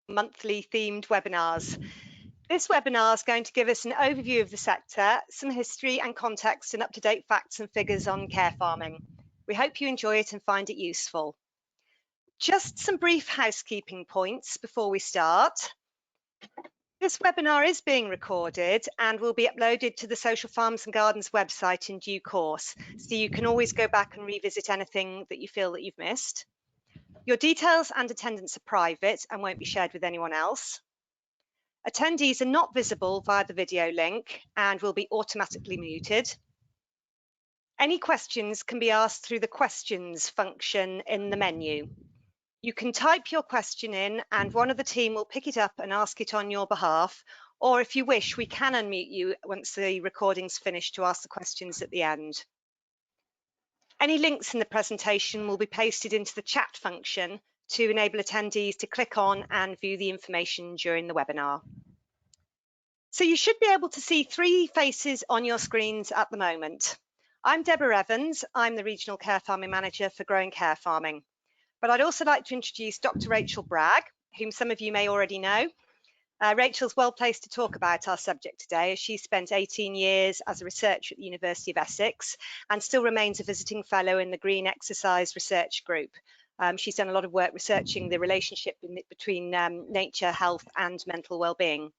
monthly themed webinars. This webinar is going to give us an overview of the sector, some history and context, and up-to-date facts and figures on care farming. We hope you enjoy it and find it useful. Just some brief housekeeping points before we start. This webinar is being recorded and will be uploaded to the Social Farms and Gardens website in due course, so you can always go back and revisit anything that you feel that you've missed. Your details and attendance are private and won't be shared with anyone else. Attendees are not visible via the video link and will be automatically muted. Any questions can be asked through the questions function in the menu. You can type your question in and one of the team will pick it up and ask it on your behalf, or if you wish, we can unmute you once the recording's finished to ask the questions at the end. Any links in the presentation will be pasted into the chat function to enable attendees to click on and view the information during the webinar. So you should be able to see three faces on your screens at the moment. I'm Deborah Evans. I'm the Regional Care Farming Manager for Growing Care Farming. But I'd also like to introduce Dr Rachel Bragg, whom some of you may already know. Rachel's well placed to talk about our subject today, as she spent 18 years as a researcher at the University of Essex and still remains a visiting fellow in the Green Exercise Research Group. She's done a lot of work researching the relationship between nature, health and mental well-being.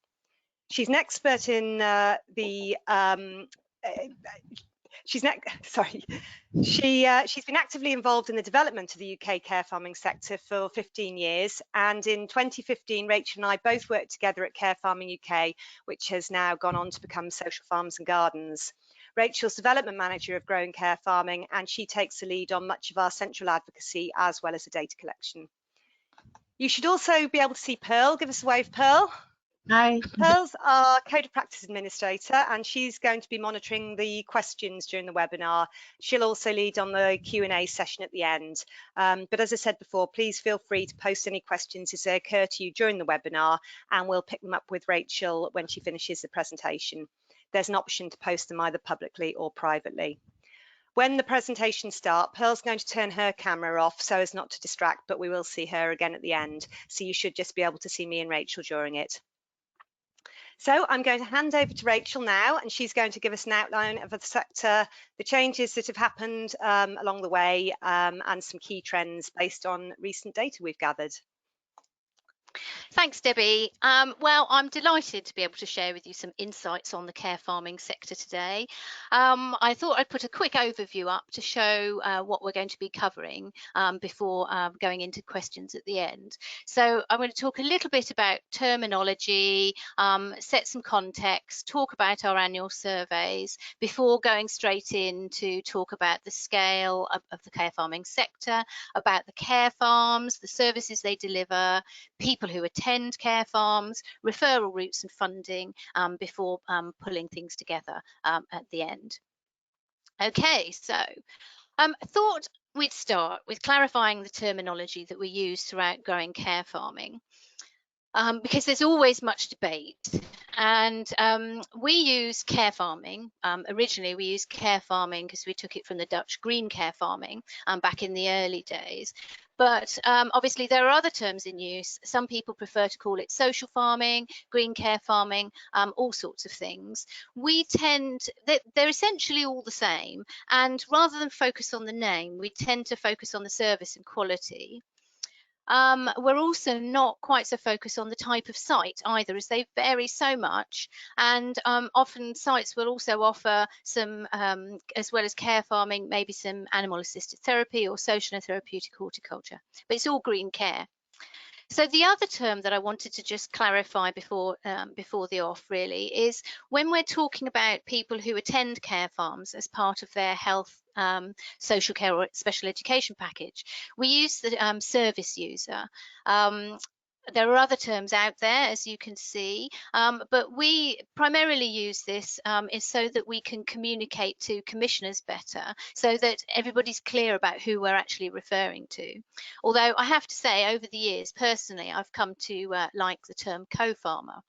She's an expert in she's been actively involved in the development of the UK care farming sector for 15 years, and in 2015 Rachel and I both worked together at Care Farming UK, which has now gone on to become Social Farms and Gardens. Rachel's development manager of Growing Care Farming, and she takes the lead on much of our central advocacy as well as the data collection. You should also be able to see Pearl. Give us a wave, Pearl. Hi. Pearl's our Code of Practice Administrator, and she's going to be monitoring the questions during the webinar. She'll also lead on the Q&A session at the end. But as I said before, please feel free to post any questions as they occur to you during the webinar, and we'll pick them up with Rachel when she finishes the presentation. There's an option to post them either publicly or privately. When the presentation starts, Pearl's going to turn her camera off so as not to distract, but we will see her again at the end. So you should just be able to see me and Rachel during it. So I'm going to hand over to Rachel now, and she's going to give us an outline of the sector, the changes that have happened along the way, and some key trends based on recent data we've gathered. Thanks, Debbie. Well, I'm delighted to be able to share with you some insights on the care farming sector today. I thought I'd put a quick overview up to show what we're going to be covering before going into questions at the end. So I'm going to talk a little bit about terminology, set some context, talk about our annual surveys before going straight in to talk about the scale of the care farming sector, about the care farms, the services they deliver, people who attend care farms, referral routes and funding before pulling things together at the end. Okay, so I thought we'd start with clarifying the terminology that we use throughout growing care farming. Because there's always much debate, and we use care farming. Originally we used care farming because we took it from the Dutch green care farming back in the early days, but obviously there are other terms in use. Some people prefer to call it social farming, green care farming, all sorts of things. They're essentially all the same, and rather than focus on the name, we tend to focus on the service and quality. We're also not quite so focused on the type of site either, as they vary so much, and often sites will also offer some, as well as care farming, maybe some animal assisted therapy or social and therapeutic horticulture, but it's all green care. So the other term that I wanted to just clarify before the off really is when we're talking about people who attend care farms as part of their health, social care or special education package, we use the service user. There are other terms out there, as you can see, but we primarily use this is so that we can communicate to commissioners better, so that everybody's clear about who we're actually referring to. Although I have to say, over the years, personally, I've come to like the term co-farmer.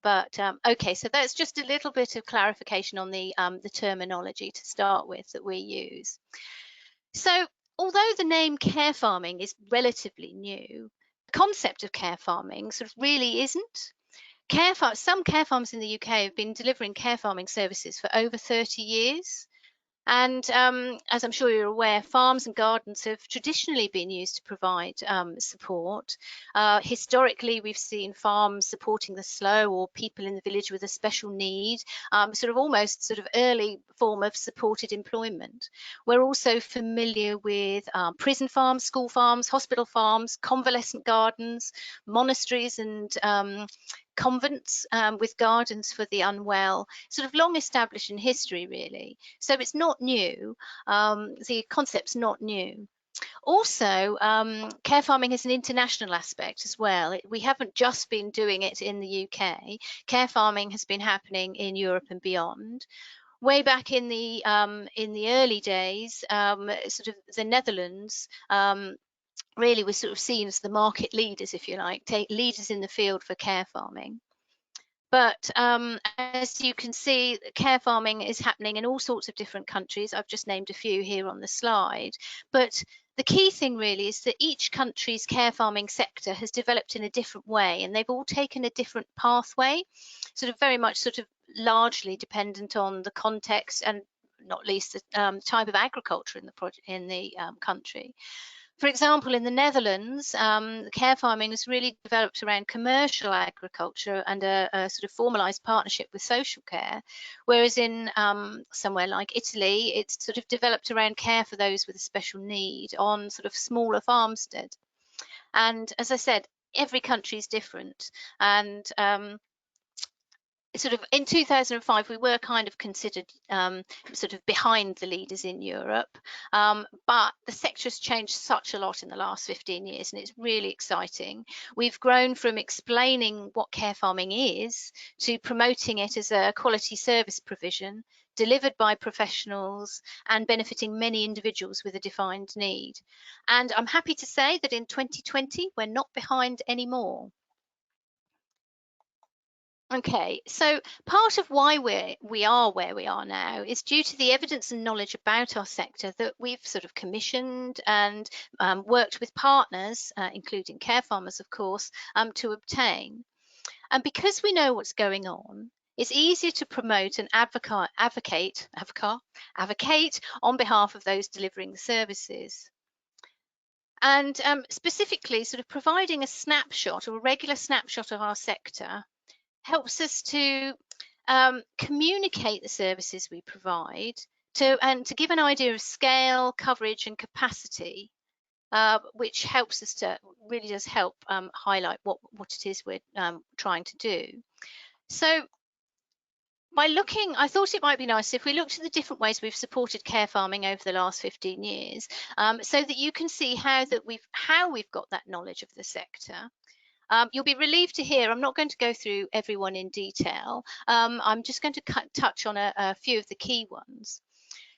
But okay, so that's just a little bit of clarification on the terminology to start with that we use. So although the name care farming is relatively new, concept of care farming sort of really isn't. Some care farms in the UK have been delivering care farming services for over 30 years. And as I'm sure you're aware, farms and gardens have traditionally been used to provide support. Historically, we've seen farms supporting the slow or people in the village with a special need, almost early form of supported employment. We're also familiar with prison farms, school farms, hospital farms, convalescent gardens, monasteries and convents with gardens for the unwell, sort of long established in history really. So it's not new, the concept's not new. Also, care farming has an international aspect as well. We haven't just been doing it in the UK. Care farming has been happening in Europe and beyond. Way back in the early days, the Netherlands really was sort of seen as the market leaders, if you like, leaders in the field for care farming. But as you can see, care farming is happening in all sorts of different countries. I've just named a few here on the slide. But the key thing really is that each country's care farming sector has developed in a different way, and they've all taken a different pathway, very much largely dependent on the context and not least the type of agriculture in the country. For example, in the Netherlands, care farming was really developed around commercial agriculture and a formalised partnership with social care, whereas in somewhere like Italy, it's developed around care for those with a special need on smaller farmstead. And as I said, every country is different, and in 2005 we were kind of considered behind the leaders in Europe, but the sector has changed such a lot in the last 15 years and it's really exciting. We've grown from explaining what care farming is to promoting it as a quality service provision delivered by professionals and benefiting many individuals with a defined need. And I'm happy to say that in 2020 we're not behind anymore. Okay, so part of why we are where we are now is due to the evidence and knowledge about our sector that we've commissioned and worked with partners, including care farmers, of course, to obtain. And because we know what's going on, it's easier to promote and advocate on behalf of those delivering the services. And specifically, providing a snapshot or a regular snapshot of our sector helps us to communicate the services we provide and to give an idea of scale, coverage and capacity, which helps us to really does help highlight what it is we're trying to do. So by looking, I thought it might be nice if we looked at the different ways we've supported care farming over the last 15 years, so that you can see how we've got that knowledge of the sector. You'll be relieved to hear I'm not going to go through everyone in detail. I'm just going to touch on a few of the key ones.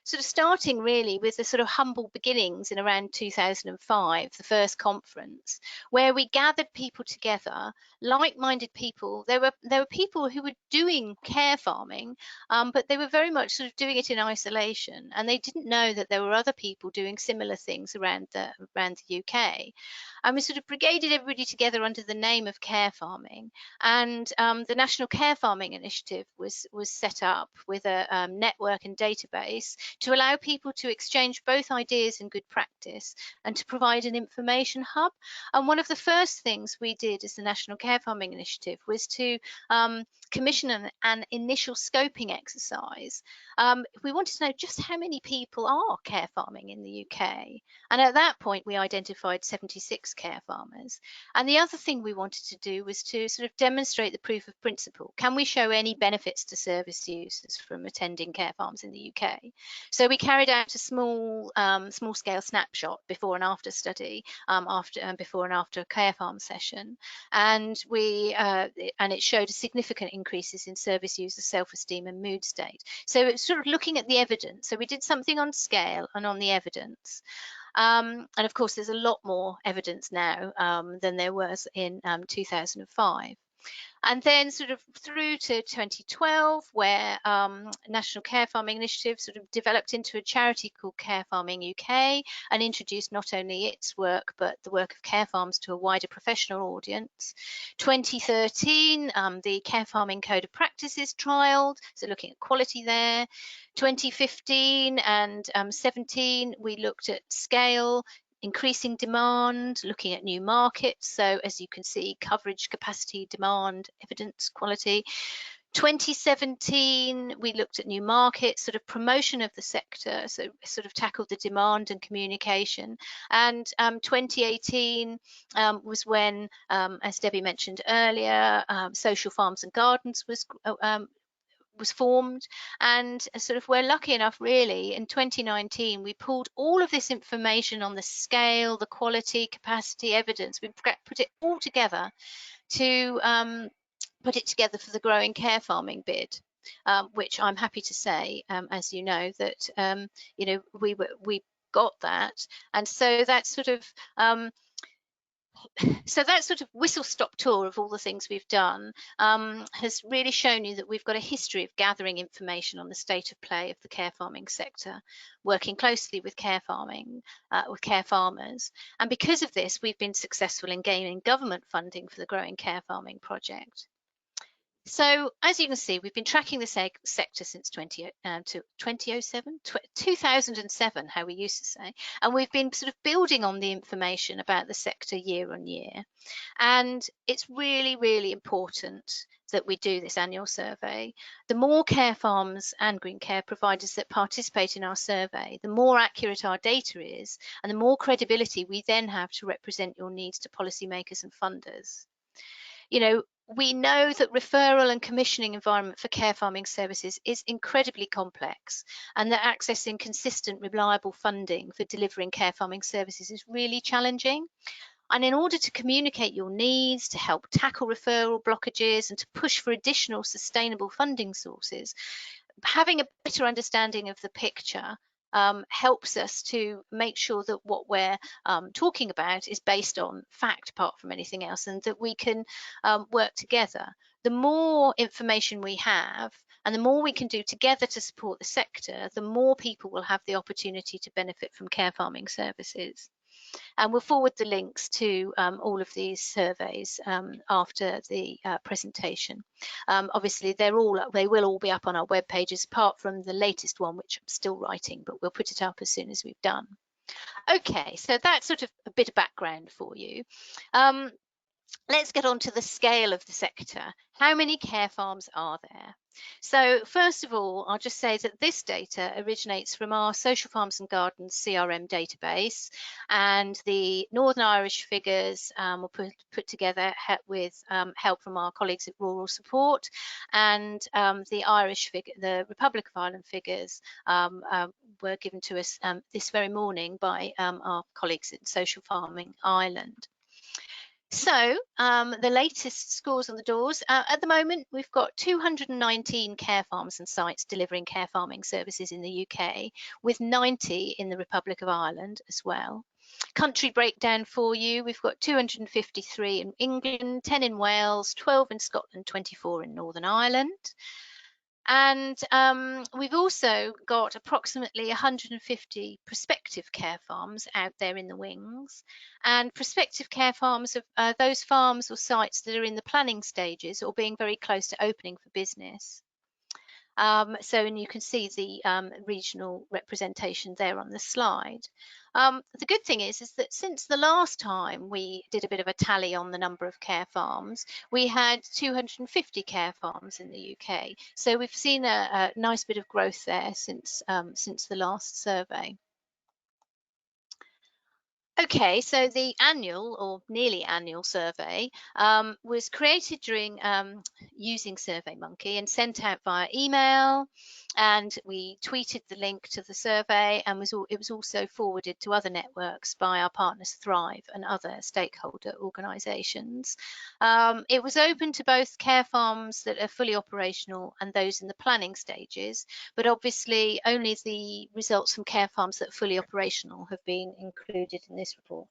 Starting really with the humble beginnings in around 2005, the first conference, where we gathered people together, like-minded people. There were people who were doing care farming, but they were very much doing it in isolation, and they didn't know that there were other people doing similar things around the UK. And we brigaded everybody together under the name of care farming, and the National Care Farming Initiative was set up with a network and database to allow people to exchange both ideas and good practice and to provide an information hub. And one of the first things we did as the National Care Farming Initiative was to commission an initial scoping exercise. We wanted to know just how many people are care farming in the UK. And at that point, we identified 76 care farmers. And the other thing we wanted to do was to demonstrate the proof of principle. Can we show any benefits to service users from attending care farms in the UK? So we carried out a small scale snapshot before and after study, before and after a care farm session, and it showed significant increases in service user self-esteem and mood state. So it's looking at the evidence. So we did something on scale and on the evidence. And of course, there's a lot more evidence now than there was in 2005. And then sort of through to 2012, where National Care Farming Initiative sort of developed into a charity called Care Farming UK and introduced not only its work, but the work of care farms to a wider professional audience. 2013, the Care Farming Code of Practices trialled, so looking at quality there. 2015 and 17, we looked at scale, increasing demand, looking at new markets. So as you can see, coverage, capacity, demand, evidence, quality. 2017, we looked at new markets, sort of promotion of the sector, so sort of tackled the demand and communication. And 2018 was when, as Debbie mentioned earlier, Social Farms and Gardens was formed, and sort of we're lucky enough really in 2019 we pulled all of this information on the scale, the quality, capacity, evidence. We put it all together to put it together for the Growing Care Farming bid, which I'm happy to say, as you know, that you know, we got that. And so that's sort of whistle-stop tour of all the things we've done has really shown you that we've got a history of gathering information on the state of play of the care farming sector, working closely with care farmers. And because of this, we've been successful in gaining government funding for the Growing Care Farming project. So as you can see, we've been tracking the sector since 2007, how we used to say, and we've been sort of building on the information about the sector year on year. And it's really, really important that we do this annual survey. The more care farms and green care providers that participate in our survey, the more accurate our data is, and the more credibility we then have to represent your needs to policymakers and funders. You know, we know that referral and commissioning environment for care farming services is incredibly complex, and that accessing consistent, reliable funding for delivering care farming services is really challenging. And in order to communicate your needs, to help tackle referral blockages, and to push for additional sustainable funding sources, having a better understanding of the picture helps us to make sure that what we're talking about is based on fact apart from anything else, and that we can work together. The more information we have and the more we can do together to support the sector, the more people will have the opportunity to benefit from care farming services. And we'll forward the links to all of these surveys after the presentation. Obviously, they will all be up on our web pages, apart from the latest one, which I'm still writing, but we'll put it up as soon as we've done. Okay, so that's sort of a bit of background for you. Let's get on to the scale of the sector. How many care farms are there? So first of all, I'll just say that this data originates from our Social Farms and Gardens CRM database, and the Northern Irish figures were put together with help from our colleagues at Rural Support, and the Irish figure, the Republic of Ireland figures were given to us this very morning by our colleagues at Social Farming Ireland. So the latest scores on the doors, at the moment we've got 219 care farms and sites delivering care farming services in the UK, with 90 in the Republic of Ireland as well. Country breakdown for you, we've got 253 in England, 10 in Wales, 12 in Scotland, 24 in Northern Ireland. And we've also got approximately 150 prospective care farms out there in the wings. And prospective care farms are those farms or sites that are in the planning stages or being very close to opening for business. And you can see the regional representation there on the slide. The good thing is that since the last time we did a bit of a tally on the number of care farms, we had 250 care farms in the UK. So we've seen a nice bit of growth there since the last survey. Okay, so the annual or nearly annual survey was created during using SurveyMonkey and sent out via email, and we tweeted the link to the survey, and it was also forwarded to other networks by our partners Thrive and other stakeholder organisations. It was open to both care farms that are fully operational and those in the planning stages, but obviously only the results from care farms that are fully operational have been included in this report.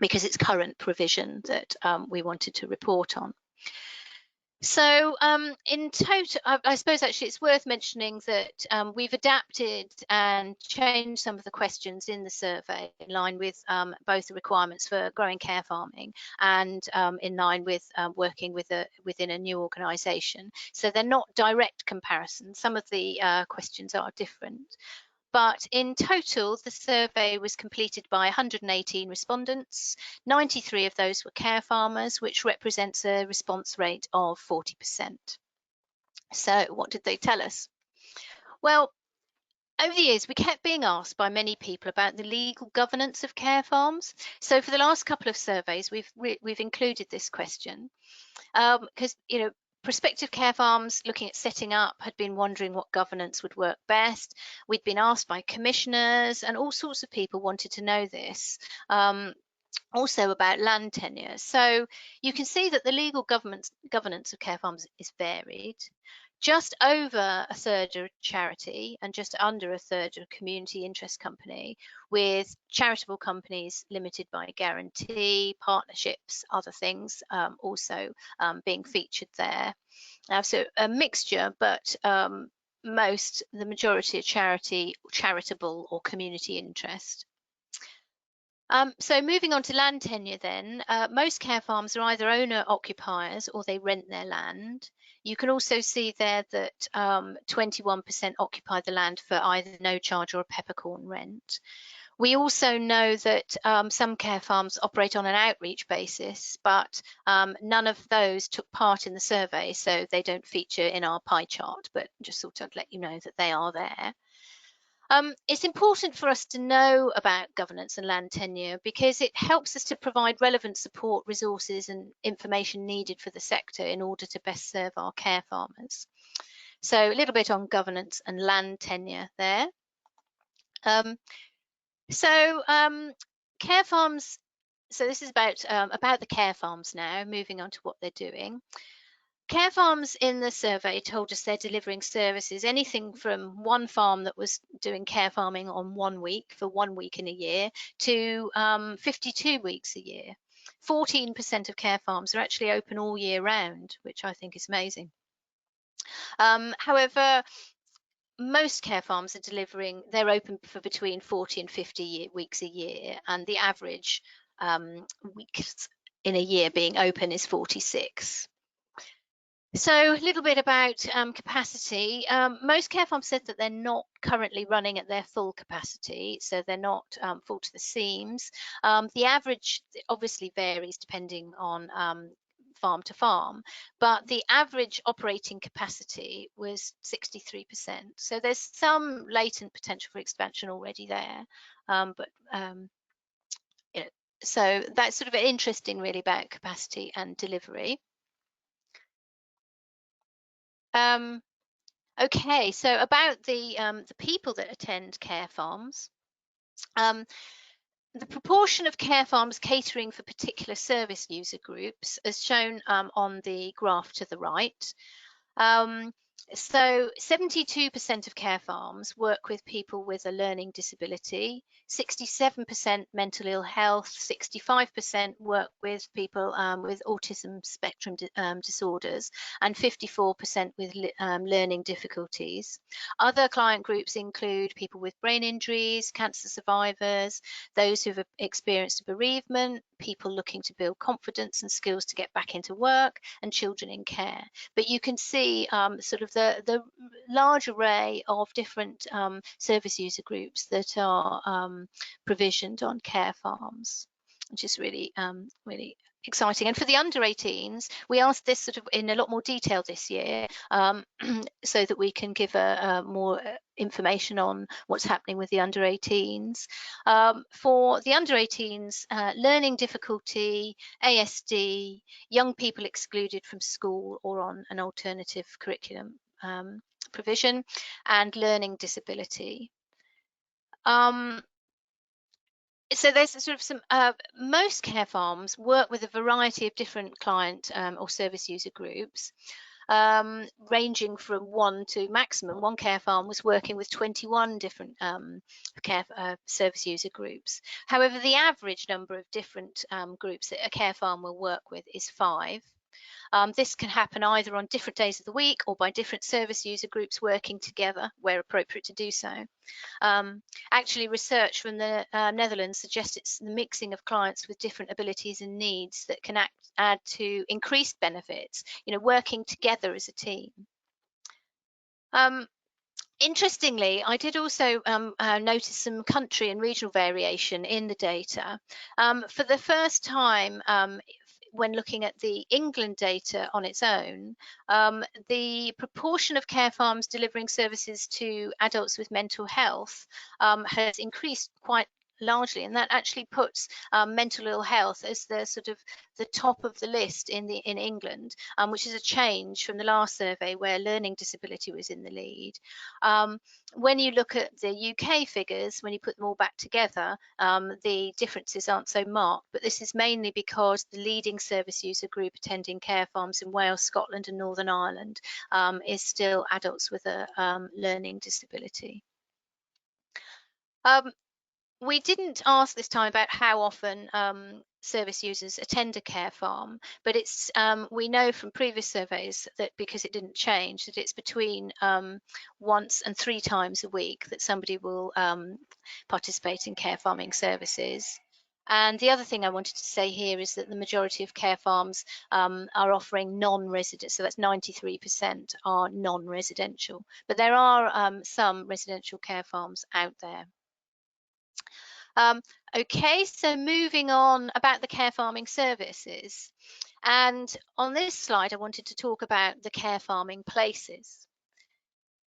because it's current provision that we wanted to report on. So in total, I suppose actually it's worth mentioning that we've adapted and changed some of the questions in the survey in line with both the requirements for growing care farming and in line with working within a new organisation. So they're not direct comparisons. Some of the questions are different. But in total, the survey was completed by 118 respondents. 93 of those were care farmers, which represents a response rate of 40%. So what did they tell us? Well, over the years, we kept being asked by many people about the legal governance of care farms. So for the last couple of surveys, we've included this question because, you know, prospective care farms looking at setting up had been wondering what governance would work best. We'd been asked by commissioners, and all sorts of people wanted to know this. Also about land tenure. So you can see that the legal governance of care farms is varied. Just over a third are charity and just under a third are community interest company, with charitable companies limited by guarantee, partnerships, other things also being featured there. So a mixture, but the majority are charitable or community interest. So moving on to land tenure then, most care farms are either owner occupiers or they rent their land. You can also see there that 21% occupy the land for either no charge or a peppercorn rent. We also know that some care farms operate on an outreach basis, but none of those took part in the survey, so they don't feature in our pie chart, but just thought I'd let you know that they are there. It's important for us to know about governance and land tenure because it helps us to provide relevant support, resources and information needed for the sector in order to best serve our care farmers. So a little bit on governance and land tenure there. Care farms, so this is about the care farms now, moving on to what they're doing. Care farms in the survey told us they're delivering services, anything from one farm that was doing care farming on 1 week for 1 week in a year to 52 weeks a year. 14% of care farms are actually open all year round, which I think is amazing. However, most care farms are they're open for between 40 and 50 weeks a year, and the average weeks in a year being open is 46. So a little bit about capacity. Most care farms said that they're not currently running at their full capacity, so they're not full to the seams. The average obviously varies depending on farm to farm, but the average operating capacity was 63%. So there's some latent potential for expansion already there, you know, so that's sort of interesting really about capacity and delivery. Okay, so about the people that attend care farms. The proportion of care farms catering for particular service user groups is shown on the graph to the right. So 72% of care farms work with people with a learning disability, 67% mental ill health, 65% work with people with autism spectrum disorders, and 54% with learning difficulties. Other client groups include people with brain injuries, cancer survivors, those who've experienced a bereavement, people looking to build confidence and skills to get back into work, and children in care. But you can see sort of the large array of different service user groups that are provisioned on care farms, which is really, really exciting. And for the under 18s, we asked this sort of in a lot more detail this year so that we can give more information on what's happening with the under 18s. For the under 18s, learning difficulty, ASD, young people excluded from school or on an alternative curriculum provision, and learning disability. So there's sort of some, most care farms work with a variety of different client or service user groups. ranging from 1 to maximum. One care farm was working with 21 different care service user groups. However, the average number of different groups that a care farm will work with is 5. This can happen either on different days of the week or by different service user groups working together where appropriate to do so. Actually, research from the Netherlands suggests it's the mixing of clients with different abilities and needs that can add to increased benefits, working together as a team. Interestingly, I did also notice some country and regional variation in the data. For the first time, when looking at the England data on its own, the proportion of care farms delivering services to adults with mental health has increased quite largely, and that actually puts mental ill health as the sort of the top of the list in England, which is a change from the last survey where learning disability was in the lead. When you look at the UK figures, when you put them all back together, the differences aren't so marked, but this is mainly because the leading service user group attending care farms in Wales, Scotland and Northern Ireland is still adults with a learning disability. We didn't ask this time about how often service users attend a care farm, but it's we know from previous surveys that because it didn't change, that it's between once and 3 times a week that somebody will participate in care farming services. And the other thing I wanted to say here is that the majority of care farms are offering non-resident, so that's 93% are non-residential, but there are some residential care farms out there. Okay, so moving on about the care farming services. And on this slide, I wanted to talk about the care farming places.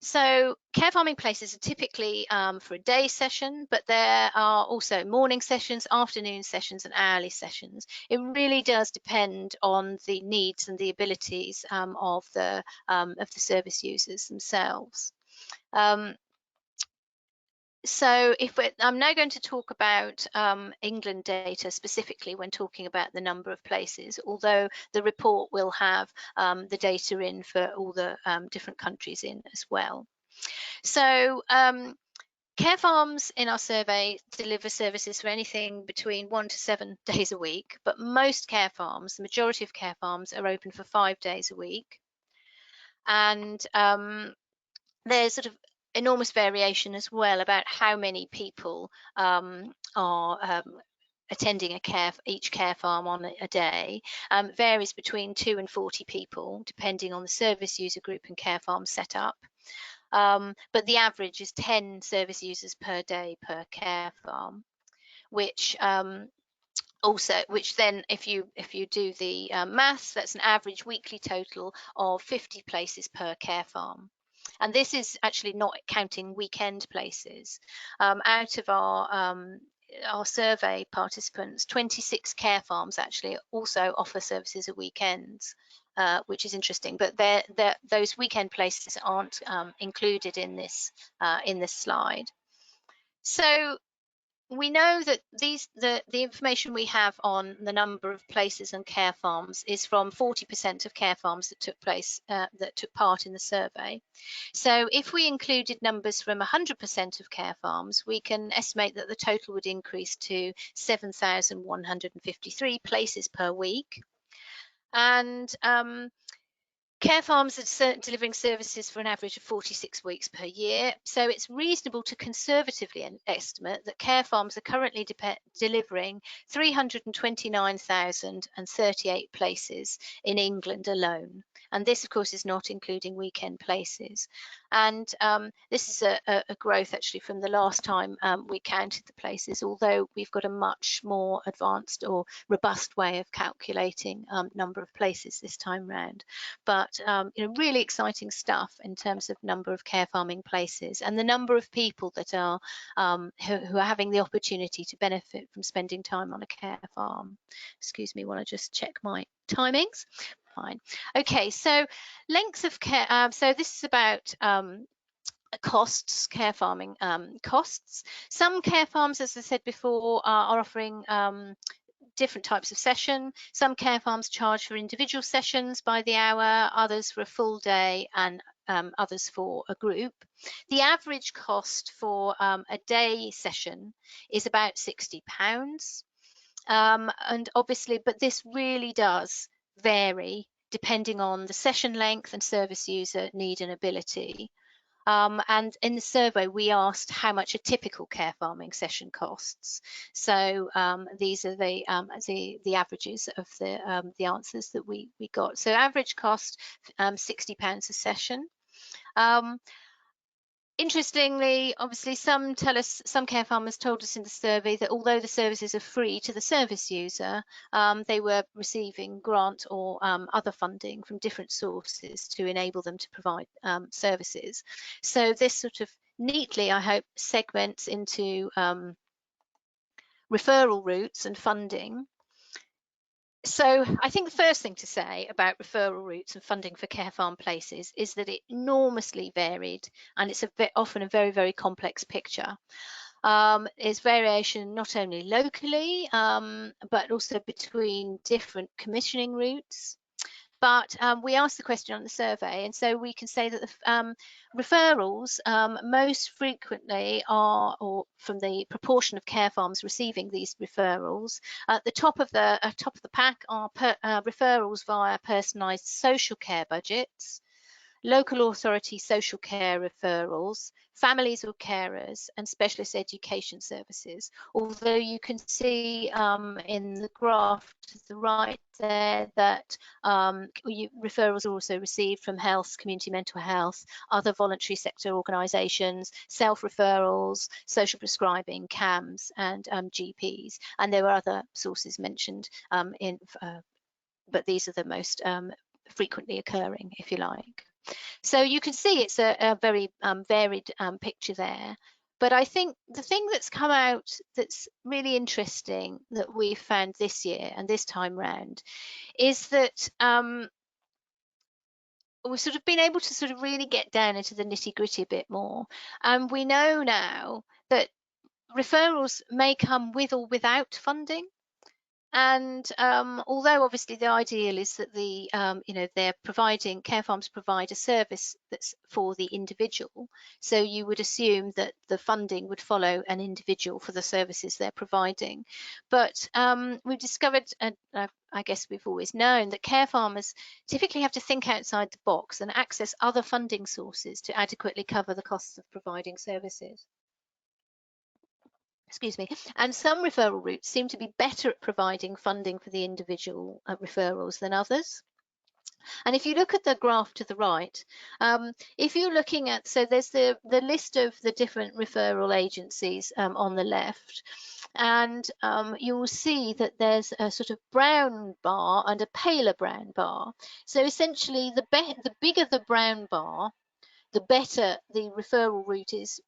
So care farming places are typically for a day session, but there are also morning sessions, afternoon sessions and hourly sessions. It really does depend on the needs and the abilities of the service users themselves. So I'm now going to talk about England data specifically when talking about the number of places, although the report will have the data in for all the different countries in as well. So care farms in our survey deliver services for anything between 1 to 7 days a week, but most care farms, the majority of care farms, are open for 5 days a week. And there's sort of enormous variation as well about how many people are attending each care farm on a day. Varies between 2 and 40 people depending on the service user group and care farm setup. But the average is 10 service users per day per care farm, which then if you do the maths, that's an average weekly total of 50 places per care farm. And this is actually not counting weekend places. Out of our survey participants, 26 care farms actually also offer services at weekends, which is interesting. But those weekend places aren't included in this slide. So we know that the information we have on the number of places and care farms is from 40% of care farms that took part in the survey. So if we included numbers from 100% of care farms, we can estimate that the total would increase to 7,153 places per week. And care farms are delivering services for an average of 46 weeks per year, so it's reasonable to conservatively estimate that care farms are currently delivering 329,038 places in England alone. And this, of course, is not including weekend places. And this is a growth actually from the last time we counted the places, although we've got a much more advanced or robust way of calculating number of places this time round. But really exciting stuff in terms of number of care farming places and the number of people that are who are having the opportunity to benefit from spending time on a care farm. Excuse me while I just check my timings. Fine. Okay, so length of care. So this is about costs, care farming costs. Some care farms, as I said before, are offering different types of session. Some care farms charge for individual sessions by the hour, others for a full day, and others for a group. The average cost for a day session is about £60. And obviously, but this really does vary depending on the session length and service user need and ability. And in the survey, we asked how much a typical care farming session costs. So these are the averages of the answers that we got. So average cost, £60 a session. Interestingly, obviously, some care farmers told us in the survey that although the services are free to the service user, they were receiving grant or other funding from different sources to enable them to provide services. So this sort of neatly, I hope, segments into referral routes and funding. So I think the first thing to say about referral routes and funding for care farm places is that it enormously varied, and it's often a very, very complex picture. There's variation not only locally, but also between different commissioning routes. But we asked the question on the survey, and so we can say that the referrals most frequently are, or from the proportion of care farms receiving these referrals, at the top of the pack are referrals via personalised social care budgets, local authority social care referrals, families or carers, and specialist education services. Although you can see in the graph to the right there that referrals are also received from health, community mental health, other voluntary sector organisations, self-referrals, social prescribing, CAMS, and GPs. And there were other sources mentioned but these are the most frequently occurring, if you like. So you can see it's a very varied picture there. But I think the thing that's come out that's really interesting that we found this year and this time round is that we've sort of been able to sort of really get down into the nitty-gritty a bit more. And we know now that referrals may come with or without funding. And although obviously the ideal is that the they're providing, care farms provide a service that's for the individual, so you would assume that the funding would follow an individual for the services they're providing. But we've discovered, and I guess we've always known, that care farmers typically have to think outside the box and access other funding sources to adequately cover the costs of providing services. Excuse me, and some referral routes seem to be better at providing funding for the individual referrals than others. And if you look at the graph to the right, if you're looking at, so there's the list of the different referral agencies on the left, and you will see that there's a sort of brown bar and a paler brown bar. So essentially, the bigger the brown bar, the better the referral route is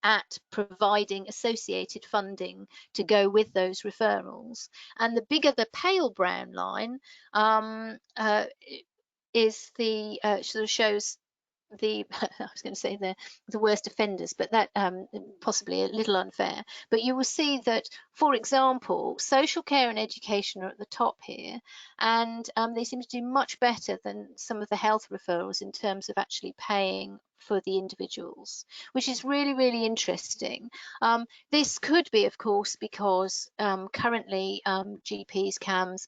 at providing associated funding to go with those referrals. And the bigger the pale brown line is the sort of shows the I was going to say the worst offenders, but that possibly a little unfair. But you will see that, for example, social care and education are at the top here, and they seem to do much better than some of the health referrals in terms of actually paying for the individuals, which is really, really interesting. This could be, of course, because currently GPs, CAMS,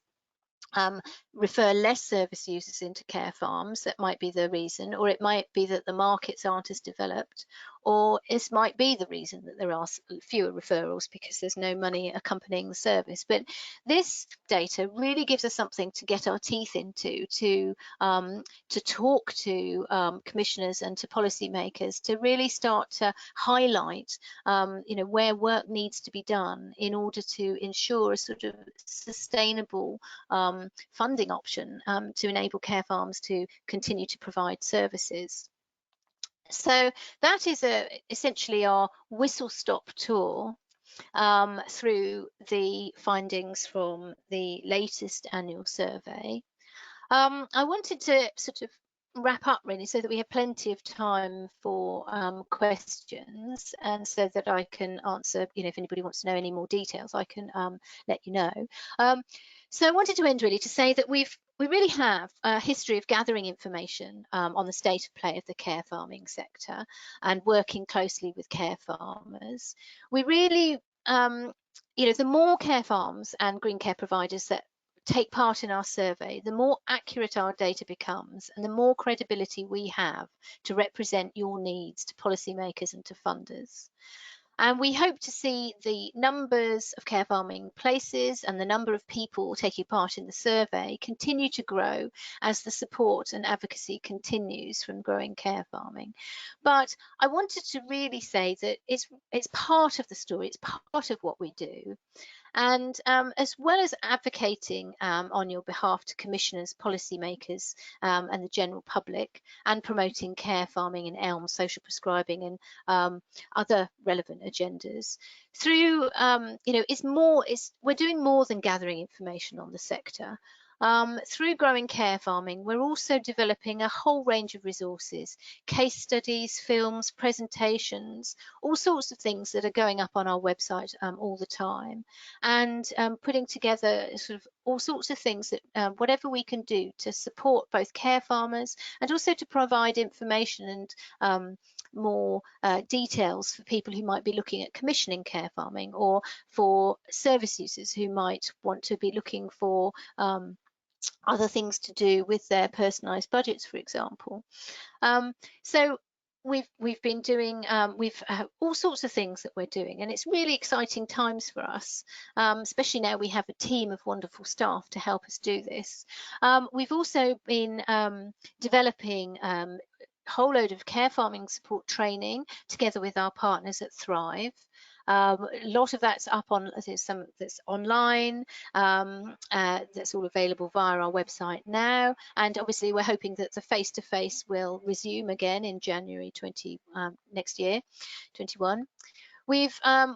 refer less service users into care farms. That might be the reason, or it might be that the markets aren't as developed, or this might be the reason that there are fewer referrals because there's no money accompanying the service. But this data really gives us something to get our teeth into, to talk to commissioners and to policymakers, to really start to highlight where work needs to be done in order to ensure a sort of sustainable funding option to enable care farms to continue to provide services. So that is essentially our whistle-stop tour through the findings from the latest annual survey. I wanted to sort of wrap up really, so that we have plenty of time for questions, and so that I can answer, if anybody wants to know any more details, I can let you know. So I wanted to end really to say that we really have a history of gathering information on the state of play of the care farming sector and working closely with care farmers. We really, the more care farms and green care providers that take part in our survey, the more accurate our data becomes and the more credibility we have to represent your needs to policymakers and to funders. And we hope to see the numbers of care farming places and the number of people taking part in the survey continue to grow as the support and advocacy continues from growing care farming. But I wanted to really say that it's part of the story, it's part of what we do. And as well as advocating on your behalf to commissioners, policymakers and the general public, and promoting care farming and Elms, social prescribing and other relevant agendas, through, we're doing more than gathering information on the sector. Through growing care farming, we're also developing a whole range of resources, case studies, films, presentations, all sorts of things that are going up on our website all the time, and putting together sort of all sorts of things that whatever we can do to support both care farmers and also to provide information and more details for people who might be looking at commissioning care farming, or for service users who might want to be looking for other things to do with their personalised budgets, for example. So we've been doing, we've all sorts of things that we're doing, and it's really exciting times for us, especially now we have a team of wonderful staff to help us do this. We've also been developing a whole load of care farming support training together with our partners at Thrive. A lot of that's up on, there's some that's online, that's all available via our website now, and obviously we're hoping that the face-to-face will resume again in January next year, 21. We're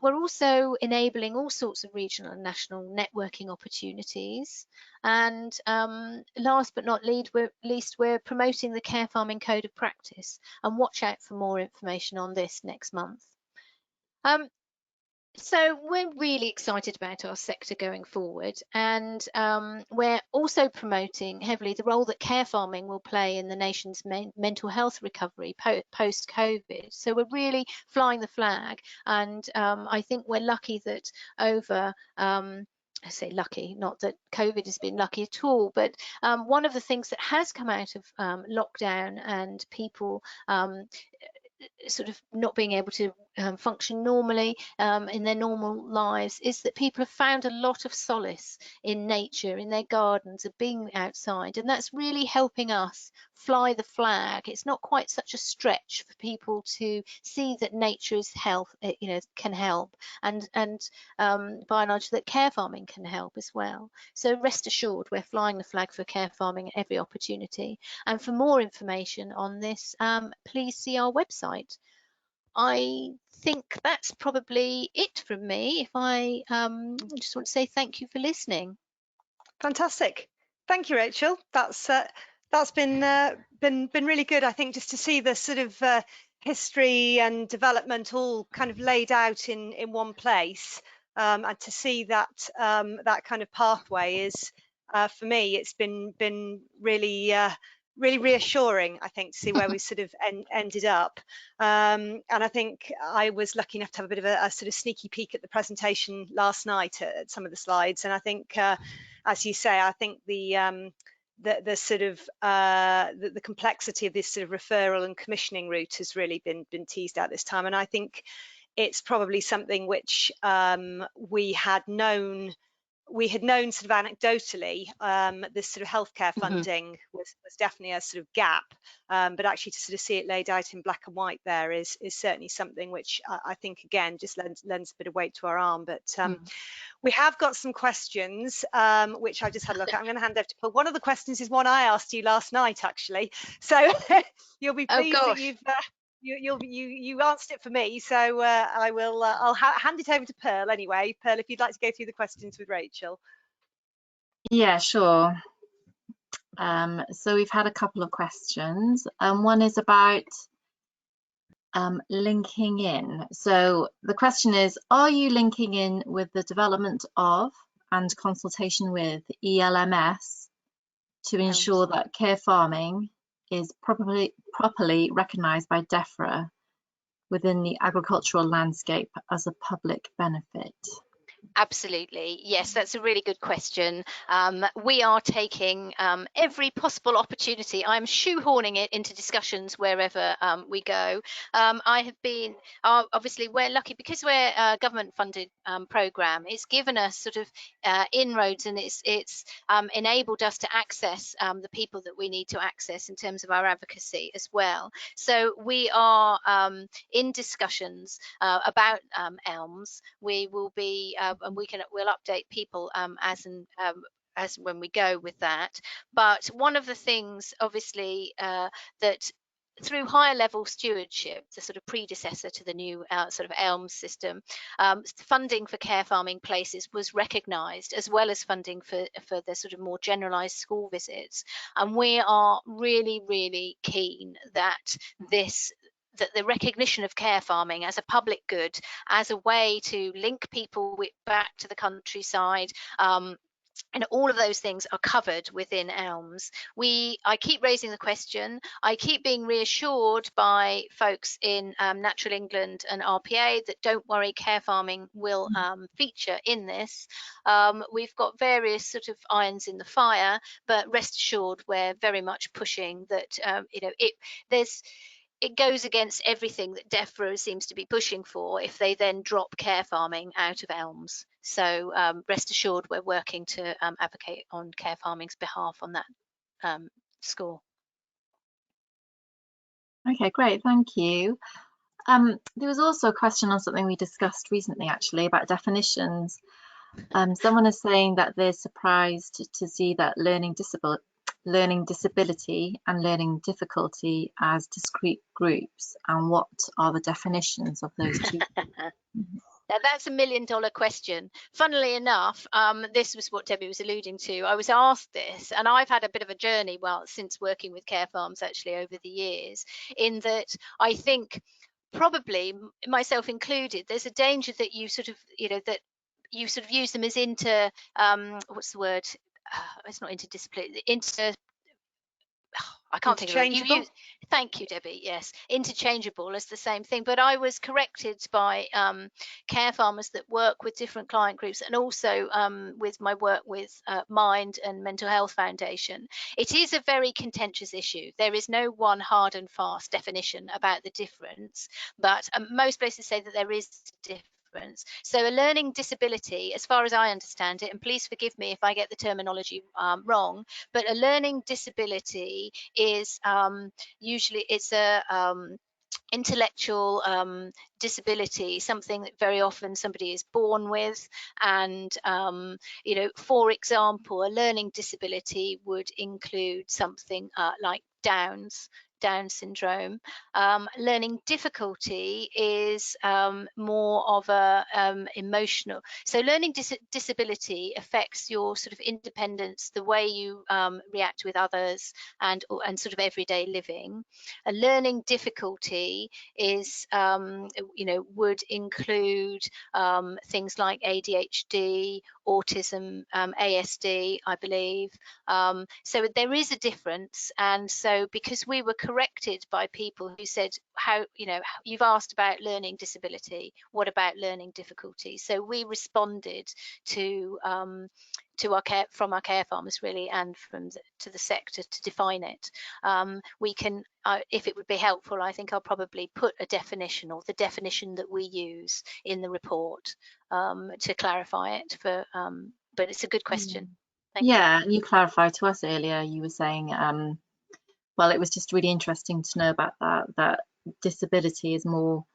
also enabling all sorts of regional and national networking opportunities, and last but not least, we're promoting the Care Farming Code of Practice, and watch out for more information on this next month. So we're really excited about our sector going forward, and we're also promoting heavily the role that care farming will play in the nation's mental health recovery post-COVID. So we're really flying the flag, and I think we're lucky that over I say lucky, not that COVID has been lucky at all, but one of the things that has come out of lockdown and people sort of not being able to function normally in their normal lives is that people have found a lot of solace in nature, in their gardens, of being outside, and that's really helping us fly the flag. It's not quite such a stretch for people to see that nature's health, can help, and by and large that care farming can help as well. So rest assured, we're flying the flag for care farming at every opportunity. And for more information on this, please see our website. I think that's probably it from me. If I just want to say thank you for listening. Fantastic. Thank you, Rachel. That's been really good. I think just to see the sort of history and development all kind of laid out in one place, and to see that that kind of pathway is, for me, it's been really really reassuring, I think, to see where we sort of ended up. And I think I was lucky enough to have a bit of a sort of sneaky peek at the presentation last night at some of the slides, and I think, as you say, I think the sort of the complexity of this sort of referral and commissioning route has really been teased out this time, and I think it's probably something which we had known sort of anecdotally. This sort of healthcare funding was definitely a sort of gap, but actually to sort of see it laid out in black and white there is certainly something which I think again just lends a bit of weight to our arm. But we have got some questions which I just had a look at. I'm going to hand over to Paul. One of the questions is one I asked you last night, actually, so you'll be pleased that you've you answered it for me, so I will I'll hand it over to Pearl anyway. Pearl, if you'd like to go through the questions with Rachel. Yeah, sure. So we've had a couple of questions. One is about linking in. So the question is, are you linking in with the development of and consultation with ELMS to ensure that care farming is properly recognised by DEFRA within the agricultural landscape as a public benefit? Absolutely. Yes, that's a really good question. We are taking every possible opportunity. I'm shoehorning it into discussions wherever we go. I have been, obviously, we're lucky because we're a government funded programme. It's given us sort of inroads, and it's enabled us to access the people that we need to access in terms of our advocacy as well. So we are in discussions about Elms. We will be and we'll update people as when we go with that. But one of the things, obviously, that through higher level stewardship, the sort of predecessor to the new sort of Elms system, funding for care farming places was recognised, as well as funding for the sort of more generalised school visits. And we are really, really keen that the recognition of care farming as a public good, as a way to link people back to the countryside, and all of those things are covered within Elms. I keep raising the question. I keep being reassured by folks in Natural England and RPA that don't worry, care farming will feature in this. We've got various sort of irons in the fire, but rest assured we're very much pushing that. It goes against everything that DEFRA seems to be pushing for if they then drop care farming out of Elms. So rest assured we're working to advocate on care farming's behalf on that score. Okay, great, thank you. There was also a question on something we discussed recently, actually, about definitions. Someone is saying that they're surprised to see that learning disability and learning difficulty as discrete groups, and what are the definitions of those two? Now, that's $1 million question. Funnily enough, this was what Debbie was alluding to. I was asked this, and I've had a bit of a journey, well, since working with care farms actually over the years, in that I think probably, myself included, there's a danger that you sort of, that you sort of use them as what's the word? It's not interdisciplinary, I can't think of it. Thank you, Debbie. Yes, interchangeable is the same thing. But I was corrected by care farmers that work with different client groups, and also with my work with Mind and Mental Health Foundation. It is a very contentious issue. There is no one hard and fast definition about the difference, but most places say that there is a difference. So a learning disability, as far as I understand it, and please forgive me if I get the terminology wrong, but a learning disability is usually it's a intellectual disability, something that very often somebody is born with, and for example, a learning disability would include something like Down syndrome. Learning difficulty is more of a emotional. So learning disability affects your sort of independence, the way you react with others, and sort of everyday living. A learning difficulty is, would include things like ADHD, autism, ASD, I believe. So there is a difference, and so because we were corrected by people who said, you've asked about learning disability, what about learning difficulty? So we responded to our care farmers really, and to the sector to define it. We can, if it would be helpful, I think I'll probably put a definition, or the definition that we use in the report, to clarify it but it's a good question. Thank you. And you clarified to us earlier, you were saying, well, it was just really interesting to know about that disability is more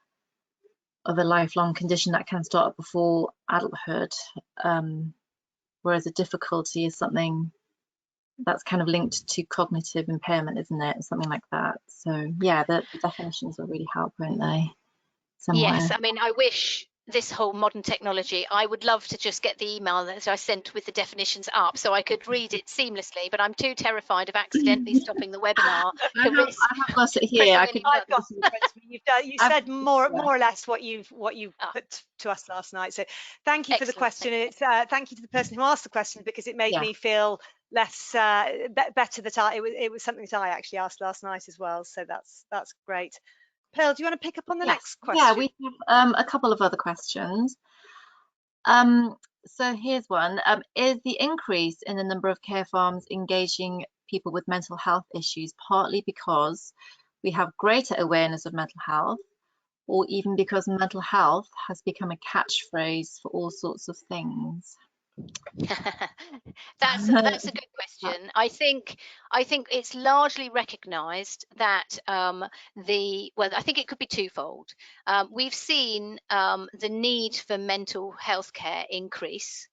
of a lifelong condition that can start before adulthood, whereas a difficulty is something that's kind of linked to cognitive impairment, isn't it? Something like that. So yeah, the definitions are really helpful, aren't they? Somewhere. Yes, I mean, I wish this whole modern technology, I would love to just get the email that I sent with the definitions up so I could read it seamlessly, but I'm too terrified of accidentally stopping the webinar to risk. I have got it here. I could. I've got it in front of me. You said more or less what you've put to us last night. So thank you for the question. It's thank you to the person who asked the question, because it made me feel less better that it was something that I actually asked last night as well. So that's great. Pearl, do you want to pick up on the next question? Yeah, we have a couple of other questions. So here's one. Is the increase in the number of care farms engaging people with mental health issues partly because we have greater awareness of mental health, or even because mental health has become a catchphrase for all sorts of things? That's a good question. I think it's largely recognised that I think it could be twofold. We've seen the need for mental health care increase.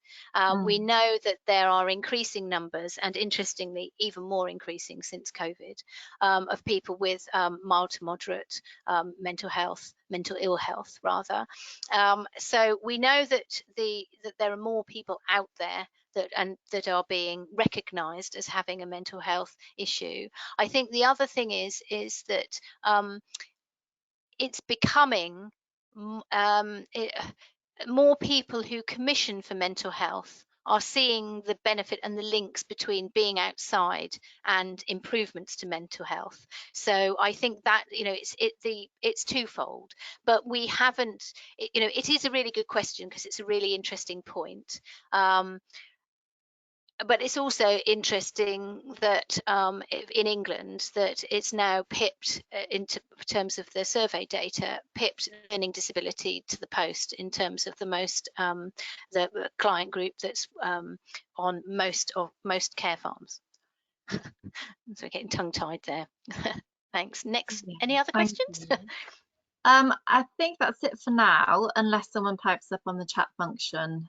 We know that there are increasing numbers, and interestingly, even more increasing since COVID, of people with mild to moderate mental ill health rather. So we know that there are more people out there that are being recognised as having a mental health issue. I think the other thing is that it's becoming more people who commission for mental health are seeing the benefit and the links between being outside and improvements to mental health. So I think that it's twofold, but we haven't. It is a really good question because it's a really interesting point. But it's also interesting that in England that it's now pipped in terms of the survey data, pipped learning disability to the post in terms of the client group that's on most care farms. So we're getting tongue-tied there. Thanks. Next, any other questions? I think that's it for now, unless someone types up on the chat function.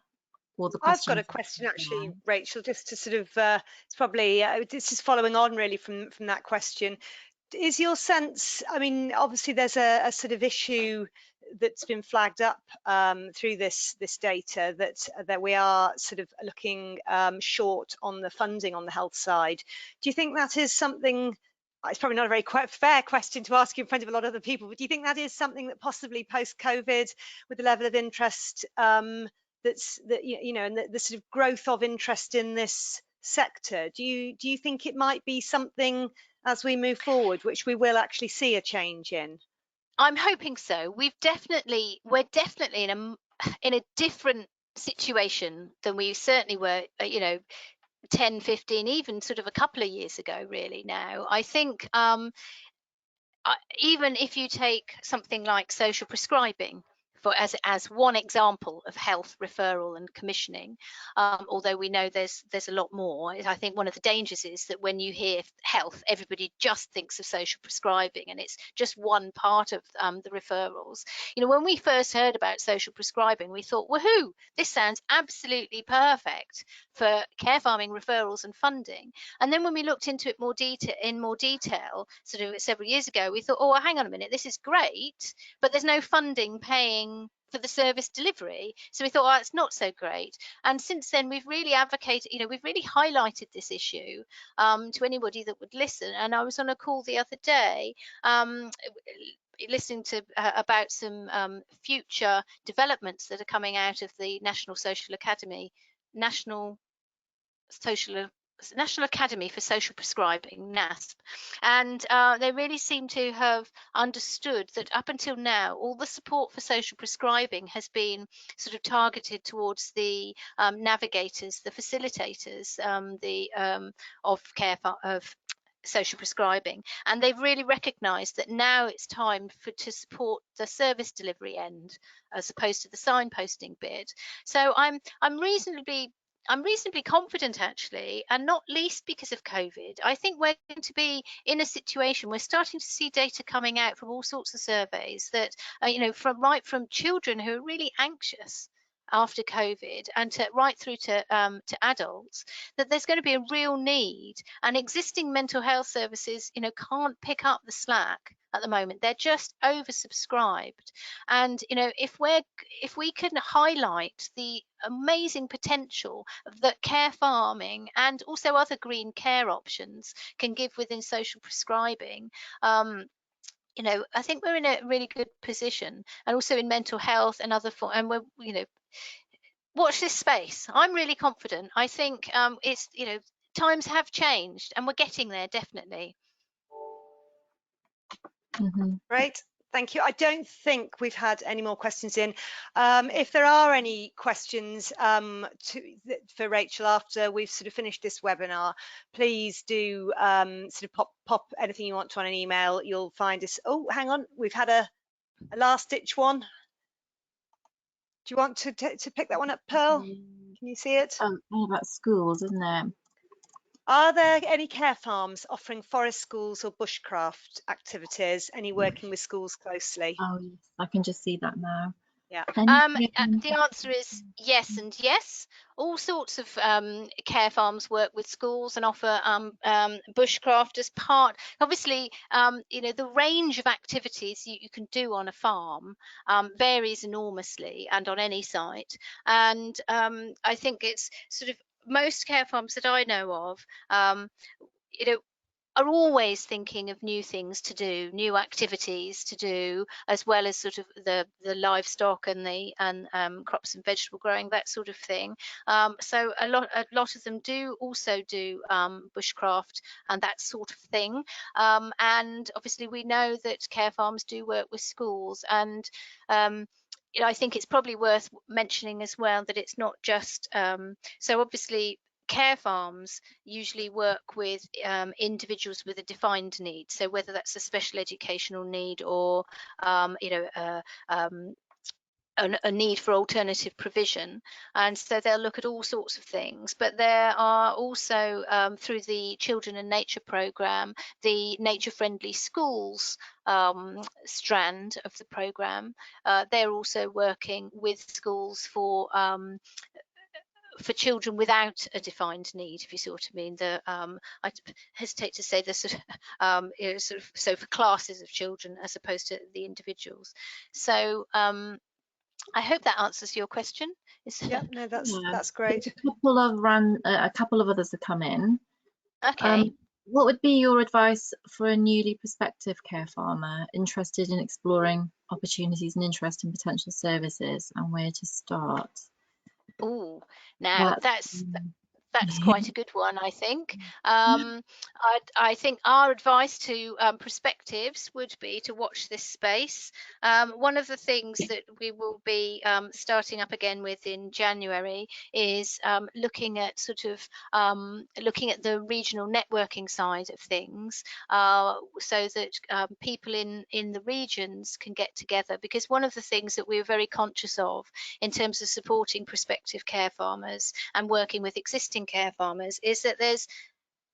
I've got a question actually, Rachel, just to sort of it's probably this is following on really from that question. Is your sense, I mean, obviously there's a sort of issue that's been flagged up through this data that we are sort of looking short on the funding on the health side. Do you think that is something? It's probably not a very fair question to ask you in front of a lot of other people, but do you think that is something that possibly post-COVID, with the level of interest and the sort of growth of interest in this sector, do you think it might be something as we move forward which we will actually see a change in? I'm hoping so. We're definitely in a different situation than we certainly were 10, 15, even sort of a couple of years ago really now. I think even if you take something like social prescribing as one example of health referral and commissioning, although we know there's a lot more. I think one of the dangers is that when you hear health, everybody just thinks of social prescribing, and it's just one part of the referrals. When we first heard about social prescribing, we thought, woohoo, this sounds absolutely perfect for care farming referrals and funding. And then when we looked into it in more detail, sort of several years ago, we thought, oh, hang on a minute, this is great, but there's no funding paying for the service delivery. So we thought, oh, it's not so great. And since then, we've really advocated, we've really highlighted this issue to anybody that would listen. And I was on a call the other day listening to about some future developments that are coming out of the National Academy for Social Prescribing, NASP, and they really seem to have understood that up until now all the support for social prescribing has been sort of targeted towards the navigators, the facilitators of social prescribing, and they've really recognised that now it's time to support the service delivery end as opposed to the signposting bit. So I'm reasonably confident actually, and not least because of COVID. I think we're going to be in a situation, we're starting to see data coming out from all sorts of surveys that, from children who are really anxious after COVID, and right through to adults, that there's going to be a real need, and existing mental health services, can't pick up the slack at the moment. They're just oversubscribed. And if we can highlight the amazing potential that care farming and also other green care options can give within social prescribing, I think we're in a really good position, and also in mental health and other and we're watch this space. I'm really confident. I think it's times have changed, and we're getting there, definitely. Great, thank you. I don't think we've had any more questions in. If there are any questions for Rachel after we've sort of finished this webinar, please do sort of pop anything you want to on an email. You'll find us. Oh, hang on, we've had a last ditch one. Do you want to pick that one up, Pearl? Can you see it? All about schools, isn't it? Are there any care farms offering forest schools or bushcraft activities? Any working with schools closely? Oh, yes, I can just see that now. Yeah. The answer is yes and yes. All sorts of care farms work with schools and offer bushcraft as part. Obviously, the range of activities you can do on a farm varies enormously, and on any site. And I think it's sort of most care farms that I know of, are always thinking of new things to do, new activities to do, as well as sort of the livestock and the crops and vegetable growing, that sort of thing. So a lot of them do also do bushcraft and that sort of thing. And obviously we know that care farms do work with schools, and I think it's probably worth mentioning as well that it's not just so obviously care farms usually work with individuals with a defined need, so whether that's a special educational need or a need for alternative provision, and so they'll look at all sorts of things. But there are also through the Children and Nature programme, the Nature Friendly Schools strand of the programme. They're also working with schools for children without a defined need, if you see what I mean. I hesitate to say the sort of, so for classes of children as opposed to the individuals. So I hope that answers your question. Yeah, no, that's great. A couple of others have come in. Okay. What would be your advice for a newly prospective care farmer interested in exploring opportunities and interest in potential services, and where to start? Oh, now that's quite a good one, I think. I think our advice to prospectives would be to watch this space. One of the things that we will be starting up again with in January is looking at looking at the regional networking side of things, so that people in the regions can get together. Because one of the things that we're very conscious of in terms of supporting prospective care farmers and working with existing care farmers is that there's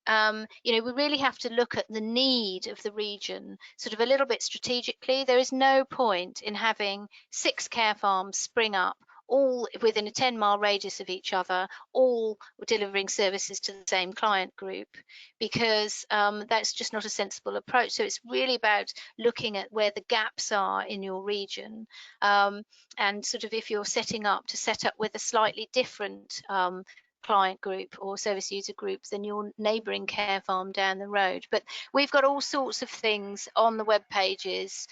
we really have to look at the need of the region sort of a little bit strategically. There is no point in having 6 care farms spring up all within a 10-mile radius of each other, all delivering services to the same client group, because that's just not a sensible approach. So it's really about looking at where the gaps are in your region, and sort of if you're set up with a slightly different client group or service user group than your neighbouring care farm down the road. But we've got all sorts of things on the web pages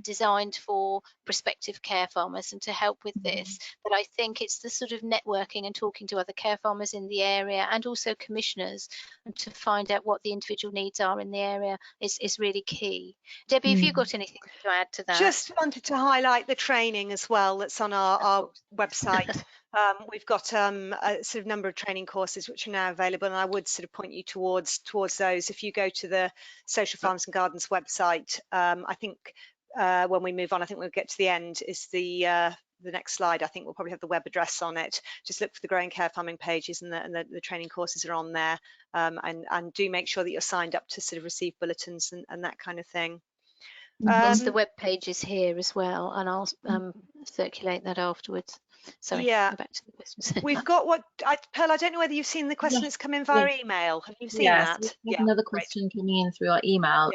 designed for prospective care farmers and to help with this. But I think it's the sort of networking and talking to other care farmers in the area and also commissioners, and to find out what the individual needs are in the area is really key. Debbie, have you got anything to add to that? Just wanted to highlight the training as well that's on our website. We've got a sort of number of training courses which are now available, and I would sort of point you towards those. If you go to the Social Farms and Gardens website, I think when we move on, I think we'll get to the end, is the next slide. I think we'll probably have the web address on it. Just look for the growing care farming pages, and the training courses are on there, and do make sure that you're signed up to sort of receive bulletins and that kind of thing. The web page is here as well, and I'll circulate that afterwards. Sorry, yeah, go back to the questions. We've got Pearl, I don't know whether you've seen the question that's come in via email. Have you seen that? Yes, we have another question coming in through our email.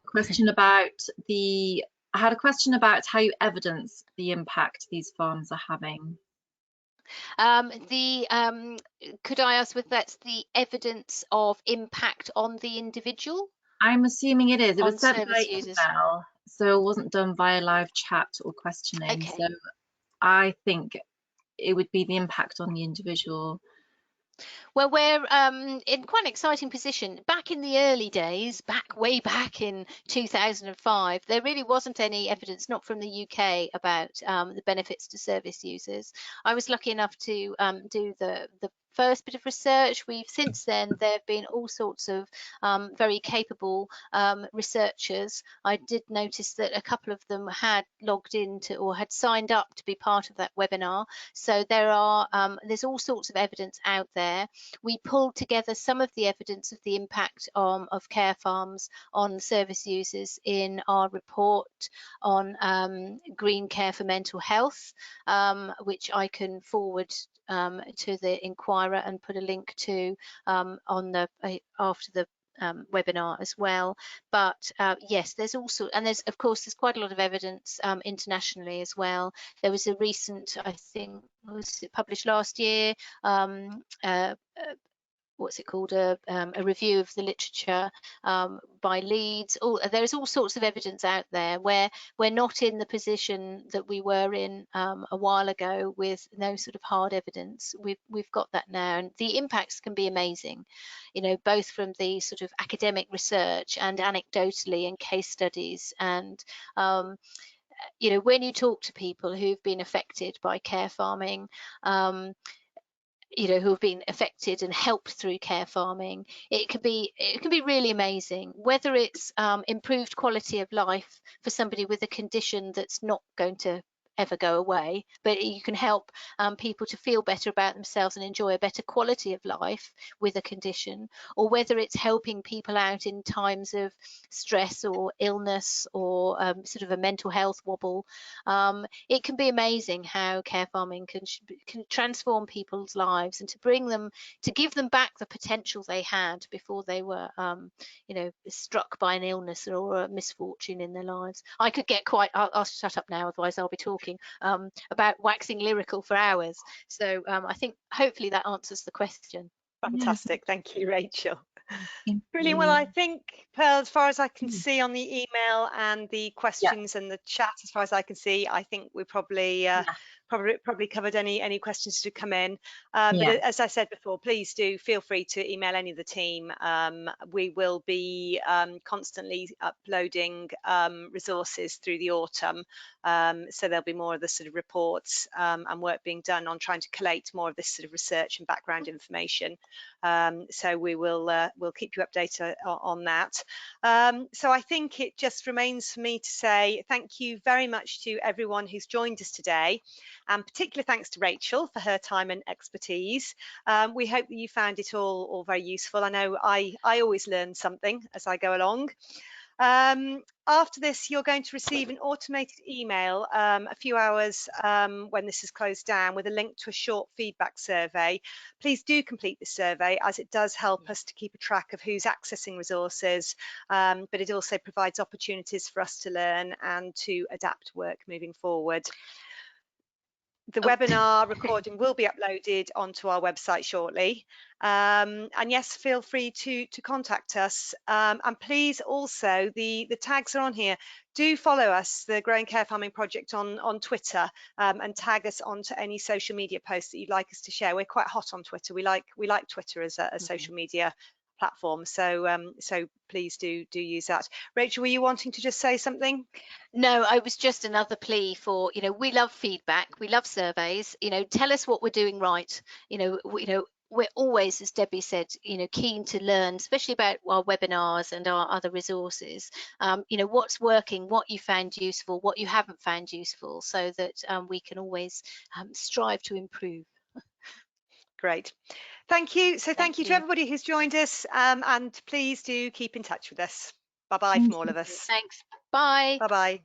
Question about I had a question about how you evidence the impact these farms are having. Could I ask whether that's the evidence of impact on the individual? I'm assuming it is. It was sent by users. email, so it wasn't done via live chat or questioning. Okay. So I think it would be the impact on the individual. Well, we're in quite an exciting position. Back in the early days, way back in 2005, there really wasn't any evidence, not from the UK, about the benefits to service users. I was lucky enough to do the first bit of research. Since then, there have been all sorts of very capable researchers. I did notice that a couple of them had logged into or had signed up to be part of that webinar. So there's all sorts of evidence out there. We pulled together some of the evidence of the impact of care farms on service users in our report on green care for mental health, which I can forward to the Inquirer and put a link to after the webinar as well. But yes, there's also, and there's quite a lot of evidence internationally as well. There was a recent, I think, was it published last year, what's it called, a review of the literature by Leeds. There's all sorts of evidence out there where we're not in the position that we were in a while ago with no sort of hard evidence. We've got that now, and the impacts can be amazing, you know, both from the sort of academic research and anecdotally and case studies. And you know, when you talk to people who've been affected by care farming, you know, who have been affected and helped through care farming, it can be really amazing. Whether it's improved quality of life for somebody with a condition that's not going to ever go away, but you can help people to feel better about themselves and enjoy a better quality of life with a condition, or whether it's helping people out in times of stress or illness or sort of a mental health wobble. It can be amazing how care farming can transform people's lives and to give them back the potential they had before they were you know, struck by an illness or a misfortune in their lives. I could get I'll shut up now, otherwise I'll be talking about waxing lyrical for hours. So I think hopefully that answers the question. Fantastic. Thank you, Rachel. Brilliant. Well, I think, Pearl, as far as I can see on the email and the questions and the chat, as far as I can see, I think we probably covered any questions to come in. But as I said before, please do feel free to email any of the team. We will be constantly uploading resources through the autumn. So there'll be more of the sort of reports and work being done on trying to collate more of this sort of research and background information. So we'll keep you updated on that. So I think it just remains for me to say thank you very much to everyone who's joined us today, and particular thanks to Rachel for her time and expertise. We hope that you found it all very useful. I know I always learn something as I go along. After this, you're going to receive an automated email a few hours when this is closed down with a link to a short feedback survey. Please do complete the survey, as it does help us to keep a track of who's accessing resources, but it also provides opportunities for us to learn and to adapt work moving forward. The webinar recording will be uploaded onto our website shortly. And yes, feel free to contact us. And please also, the tags are on here. Do follow us, the Growing Care Farming Project, on Twitter, and tag us onto any social media posts that you'd like us to share. We're quite hot on Twitter. We like Twitter as a social media platform, so so please do use that. Rachel, were you wanting to just say something? No, I was just another plea for, you know, we love feedback, we love surveys, you know, tell us what we're doing right. You know, we're always, as Debbie said, you know, keen to learn, especially about our webinars and our other resources. You know, what's working, what you found useful, what you haven't found useful, so that we can always strive to improve. Great. Thank you. So thank you to everybody who's joined us, and please do keep in touch with us. Bye-bye from all of us. Thanks. Bye. Bye-bye.